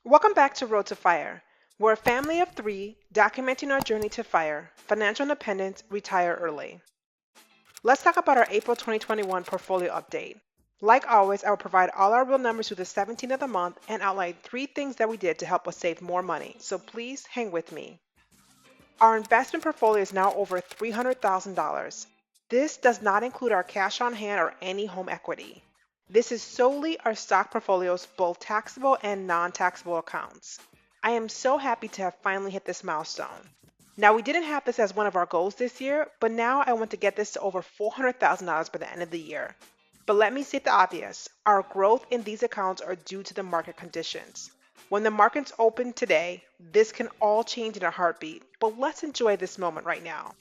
Welcome back to Road to Fire. We're a family of three documenting our journey to fire, financial independence, retire early. Let's talk about our April 2021 portfolio update. Like always, I will provide all our real numbers through the 17th of the month and outline three things that we did to help us save more money, so please hang with me. Our investment portfolio is now over $300,000. This does not include our cash on hand or any home equity. This is solely our stock portfolio's both taxable and non-taxable accounts. I am so happy to have finally hit this milestone. Now, we didn't have this as one of our goals this year, but now I want to get this to over $400,000 by the end of the year. But let me state the obvious, our growth in these accounts are due to the market conditions. When the markets open today, this can all change in a heartbeat, but let's enjoy this moment right now.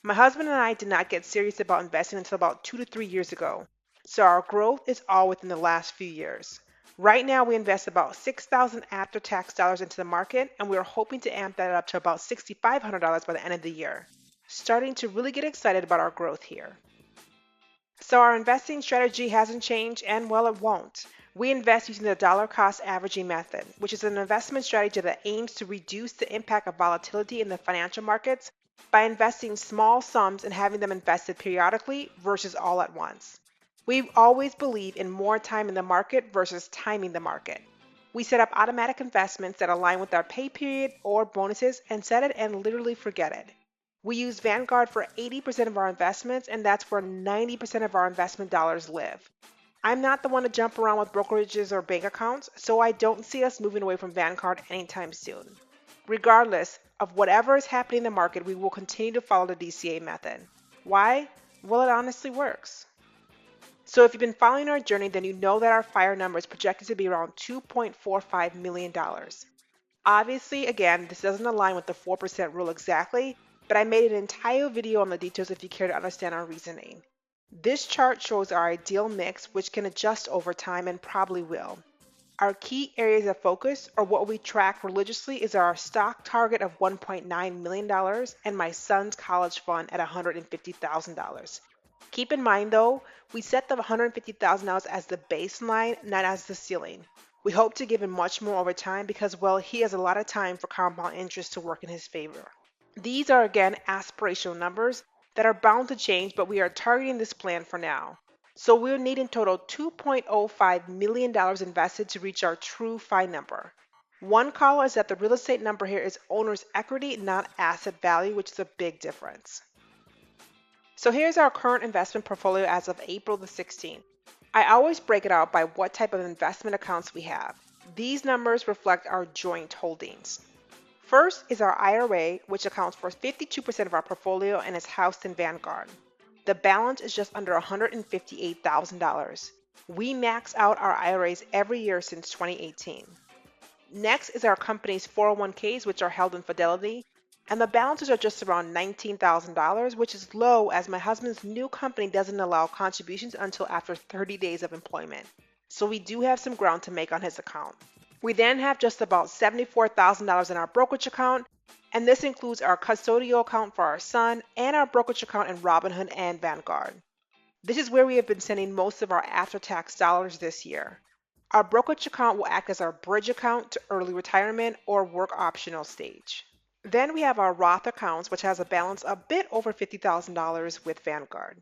My husband and I did not get serious about investing until about 2 to 3 years ago, so our growth is all within the last few years. Right now, we invest about 6,000 after-tax dollars into the market, and we are hoping to amp that up to about $6,500 by the end of the year. Starting to really get excited about our growth here. So our investing strategy hasn't changed, and well, it won't. We invest using the dollar cost averaging method, which is an investment strategy that aims to reduce the impact of volatility in the financial markets by investing small sums and having them invested periodically versus all at once. We always believe in more time in the market versus timing the market. We set up automatic investments that align with our pay period or bonuses and set it and literally forget it. We use Vanguard for 80% of our investments, and that's where 90% of our investment dollars live. I'm not the one to jump around with brokerages or bank accounts, so I don't see us moving away from Vanguard anytime soon. Regardless of whatever is happening in the market, we will continue to follow the DCA method. Why? Well, it honestly works. So if you've been following our journey, then you know that our fire number is projected to be around $2.45 million. Obviously, again, this doesn't align with the 4% rule exactly, but I made an entire video on the details if you care to understand our reasoning. This chart shows our ideal mix, which can adjust over time and probably will. Our key areas of focus, or what we track religiously, is our stock target of $1.9 million and my son's college fund at $150,000. Keep in mind though, we set the $150,000 as the baseline, not as the ceiling. We hope to give him much more over time because, well, he has a lot of time for compound interest to work in his favor. These are again aspirational numbers that are bound to change, but we are targeting this plan for now. So we'll need in total $2.05 million invested to reach our true FI number. One call is that the real estate number here is owner's equity, not asset value, which is a big difference. So here's our current investment portfolio as of April the 16th. I always break it out by what type of investment accounts we have. These numbers reflect our joint holdings. First is our IRA, which accounts for 52% of our portfolio and is housed in Vanguard. The balance is just under $158,000. We max out our IRAs every year since 2018. Next is our company's 401ks, which are held in Fidelity, and the balances are just around $19,000, which is low as my husband's new company doesn't allow contributions until after 30 days of employment. So we do have some ground to make on his account. We then have just about $74,000 in our brokerage account, and this includes our custodial account for our son and our brokerage account in Robinhood and Vanguard. This is where we have been sending most of our after-tax dollars this year. Our brokerage account will act as our bridge account to early retirement or work optional stage. Then we have our Roth accounts, which has a balance a bit over $50,000 with Vanguard.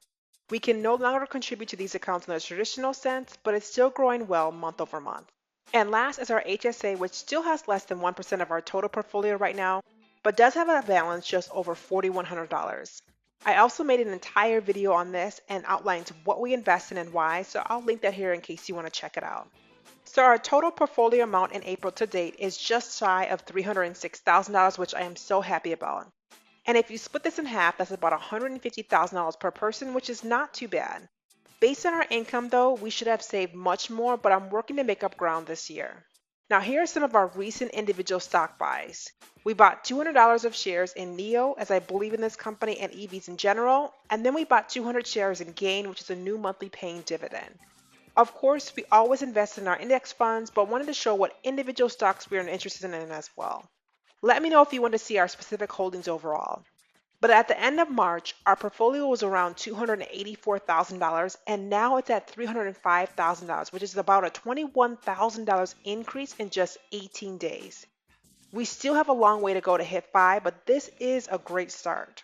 We can no longer contribute to these accounts in the traditional sense, but it's still growing well month over month. And last is our HSA, which still has less than 1% of our total portfolio right now, but does have a balance just over $4,100. I also made an entire video on this and outlined what we invest in and why, so I'll link that here in case you want to check it out. So our total portfolio amount in April to date is just shy of $306,000, which I am so happy about. And if you split this in half, that's about $150,000 per person, which is not too bad. Based on our income though, we should have saved much more, but I'm working to make up ground this year. Now here are some of our recent individual stock buys. We bought $200 of shares in NEO, as I believe in this company and EVs in general, and then we bought 200 shares in GAIN, which is a new monthly paying dividend. Of course, we always invest in our index funds, but wanted to show what individual stocks we are interested in as well. Let me know if you want to see our specific holdings overall. But at the end of March, our portfolio was around $284,000, and now it's at $305,000, which is about a $21,000 increase in just 18 days. We still have a long way to go to hit 5, but this is a great start.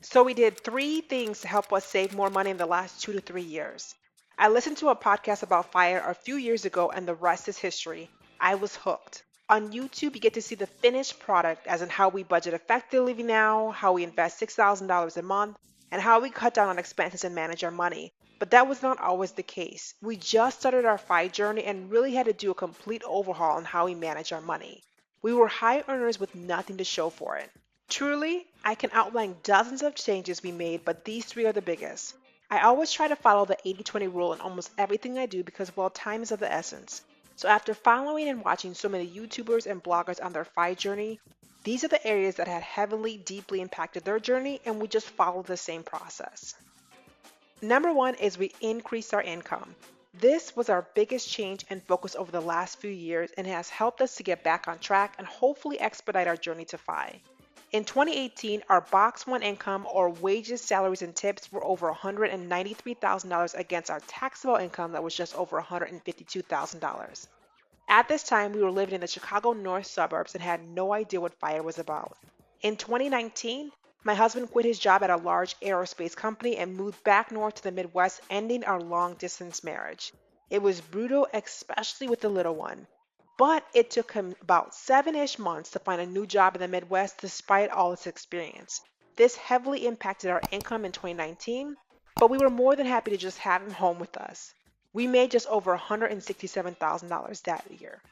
So we did 3 things to help us save more money in the last 2 to 3 years. I listened to a podcast about fire a few years ago, and the rest is history. I was hooked. On YouTube, you get to see the finished product, as in how we budget effectively now, how we invest $6,000 a month, and how we cut down on expenses and manage our money. But that was not always the case. We just started our FI journey and really had to do a complete overhaul on how we manage our money. We were high earners with nothing to show for it. Truly, I can outline dozens of changes we made, but these 3 are the biggest. I always try to follow the 80-20 rule in almost everything I do because, well, time is of the essence. So after following and watching so many YouTubers and bloggers on their FI journey, these are the areas that had heavily, deeply impacted their journey, and we just followed the same process. Number 1 is we increased our income. This was our biggest change and focus over the last few years and has helped us to get back on track and hopefully expedite our journey to FI. In 2018, our Box 1 income, or wages, salaries, and tips, were over $193,000 against our taxable income that was just over $152,000. At this time, we were living in the Chicago north suburbs and had no idea what FIRE was about. In 2019, my husband quit his job at a large aerospace company and moved back north to the Midwest, ending our long-distance marriage. It was brutal, especially with the little one. But it took him about 7-ish months to find a new job in the Midwest despite all his experience. This heavily impacted our income in 2019, but we were more than happy to just have him home with us. We made just over $167,000 that year.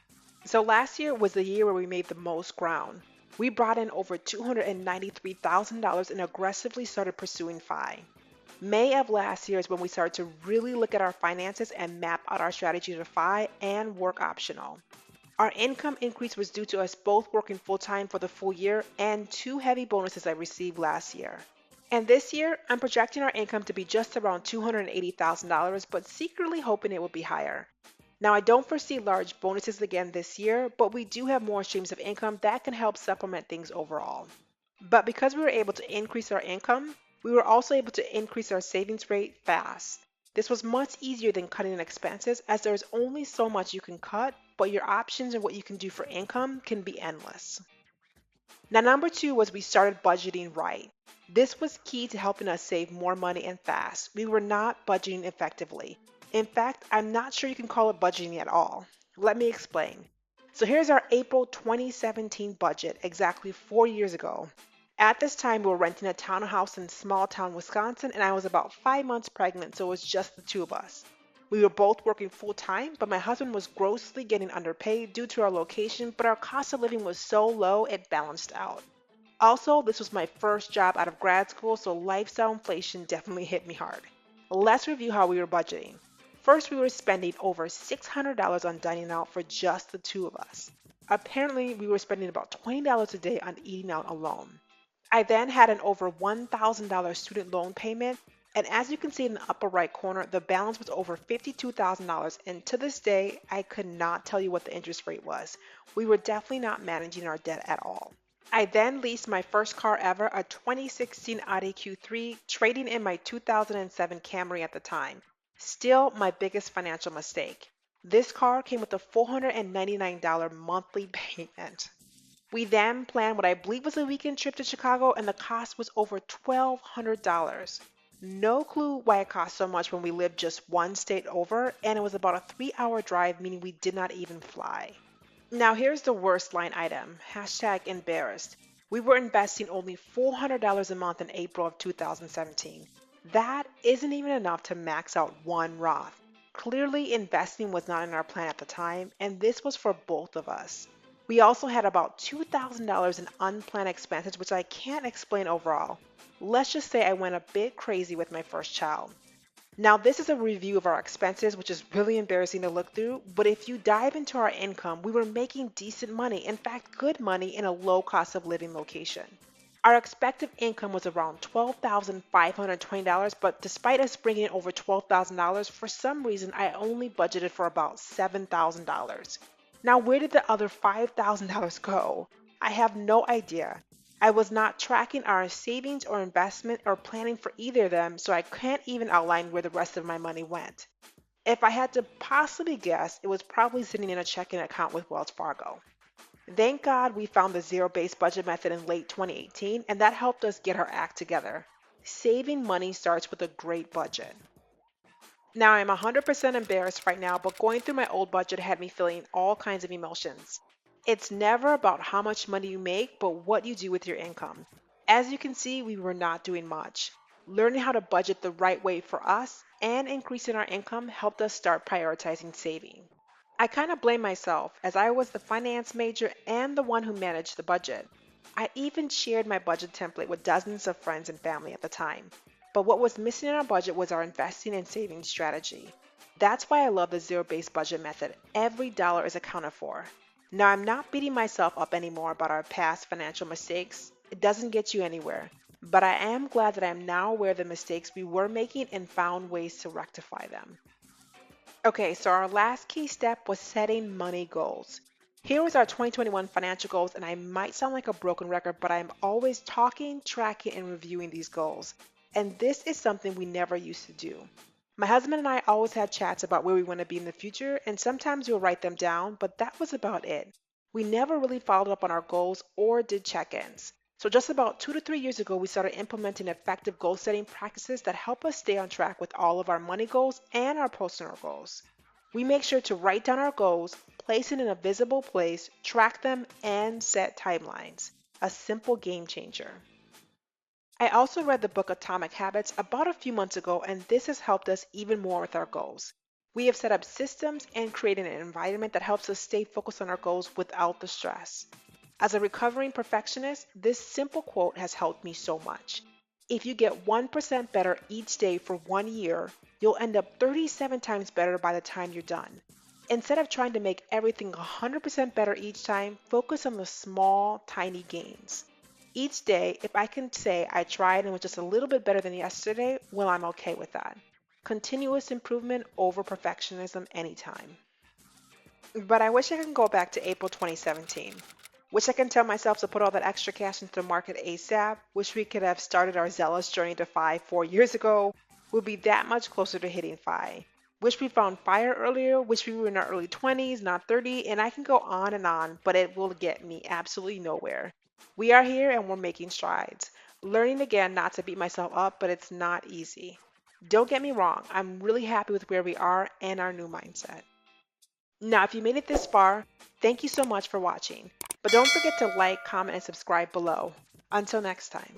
So last year was the year where we made the most ground. We brought in over $293,000 and aggressively started pursuing FI. May of last year is when we started to really look at our finances and map out our strategy to FI and work optional. Our income increase was due to us both working full-time for the full year and 2 heavy bonuses I received last year. And this year, I'm projecting our income to be just around $280,000, but secretly hoping it will be higher. Now, I don't foresee large bonuses again this year, but we do have more streams of income that can help supplement things overall. But because we were able to increase our income, we were also able to increase our savings rate fast. This was much easier than cutting expenses, as there is only so much you can cut, but your options and what you can do for income can be endless. Now, number 2 was we started budgeting right. This was key to helping us save more money and fast. We were not budgeting effectively. In fact, I'm not sure you can call it budgeting at all. Let me explain. So here's our April 2017 budget, exactly 4 years ago. At this time, we were renting a townhouse in small town Wisconsin, and I was about 5 months pregnant, so it was just the 2 of us. We were both working full time, but my husband was grossly getting underpaid due to our location, but our cost of living was so low it balanced out. Also, this was my first job out of grad school, so lifestyle inflation definitely hit me hard. Let's review how we were budgeting. First, we were spending over $600 on dining out for just the 2 of us. Apparently, we were spending about $20 a day on eating out alone. I then had an over $1,000 student loan payment, and as you can see in the upper right corner, the balance was over $52,000, and to this day, I could not tell you what the interest rate was. We were definitely not managing our debt at all. I then leased my first car ever, a 2016 Audi Q3, trading in my 2007 Camry at the time. Still my biggest financial mistake. This car came with a $499 monthly payment. We then planned what I believe was a weekend trip to Chicago, and the cost was over $1,200. No clue why it cost so much when we lived just one state over, and it was about a 3-hour drive, meaning we did not even fly. Now here's the worst line item, #embarrassed. We were investing only $400 a month in April of 2017. That isn't even enough to max out one Roth. Clearly, investing was not in our plan at the time, and this was for both of us. We also had about $2,000 in unplanned expenses, which I can't explain overall. Let's just say I went a bit crazy with my first child. Now, this is a review of our expenses, which is really embarrassing to look through, but if you dive into our income, we were making decent money, in fact, good money in a low cost of living location. Our expected income was around $12,520, but despite us bringing in over $12,000, for some reason, I only budgeted for about $7,000. Now, where did the other $5,000 go? I have no idea. I was not tracking our savings or investment or planning for either of them, so I can't even outline where the rest of my money went. If I had to possibly guess, it was probably sitting in a checking account with Wells Fargo. Thank God we found the zero-based budget method in late 2018, and that helped us get our act together. Saving money starts with a great budget. Now I'm 100% embarrassed right now, but going through my old budget had me feeling all kinds of emotions. It's never about how much money you make, but what you do with your income. As you can see, we were not doing much. Learning how to budget the right way for us and increasing our income helped us start prioritizing saving. I kind of blame myself as I was the finance major and the one who managed the budget. I even shared my budget template with dozens of friends and family at the time. But what was missing in our budget was our investing and saving strategy. That's why I love the zero-based budget method. Every dollar is accounted for. Now, I'm not beating myself up anymore about our past financial mistakes. It doesn't get you anywhere. But I am glad that I am now aware of the mistakes we were making and found ways to rectify them. Okay, so our last key step was setting money goals. Here was our 2021 financial goals, and I might sound like a broken record, but I'm always talking, tracking, and reviewing these goals. And this is something we never used to do. My husband and I always had chats about where we want to be in the future, and sometimes we'll write them down, but that was about it. We never really followed up on our goals or did check-ins. So just about 2 to 3 years ago, we started implementing effective goal setting practices that help us stay on track with all of our money goals and our personal goals. We make sure to write down our goals, place it in a visible place, track them, and set timelines. A simple game changer. I also read the book Atomic Habits about a few months ago, and this has helped us even more with our goals. We have set up systems and created an environment that helps us stay focused on our goals without the stress. As a recovering perfectionist, this simple quote has helped me so much. If you get 1% better each day for 1 year, you'll end up 37 times better by the time you're done. Instead of trying to make everything 100% better each time, focus on the small, tiny gains. Each day, if I can say I tried and was just a little bit better than yesterday, well, I'm okay with that. Continuous improvement over perfectionism anytime. But I wish I could go back to April 2017. Wish I can tell myself to put all that extra cash into the market ASAP. Wish we could have started our zealous journey to FI 4 years ago. We'll be that much closer to hitting FI. Wish we found fire earlier. Wish we were in our early 20s, not 30. And I can go on, but it will get me absolutely nowhere. We are here and we're making strides. Learning again not to beat myself up, but it's not easy. Don't get me wrong, I'm really happy with where we are and our new mindset. Now, if you made it this far, thank you so much for watching. But don't forget to like, comment, and subscribe below. Until next time.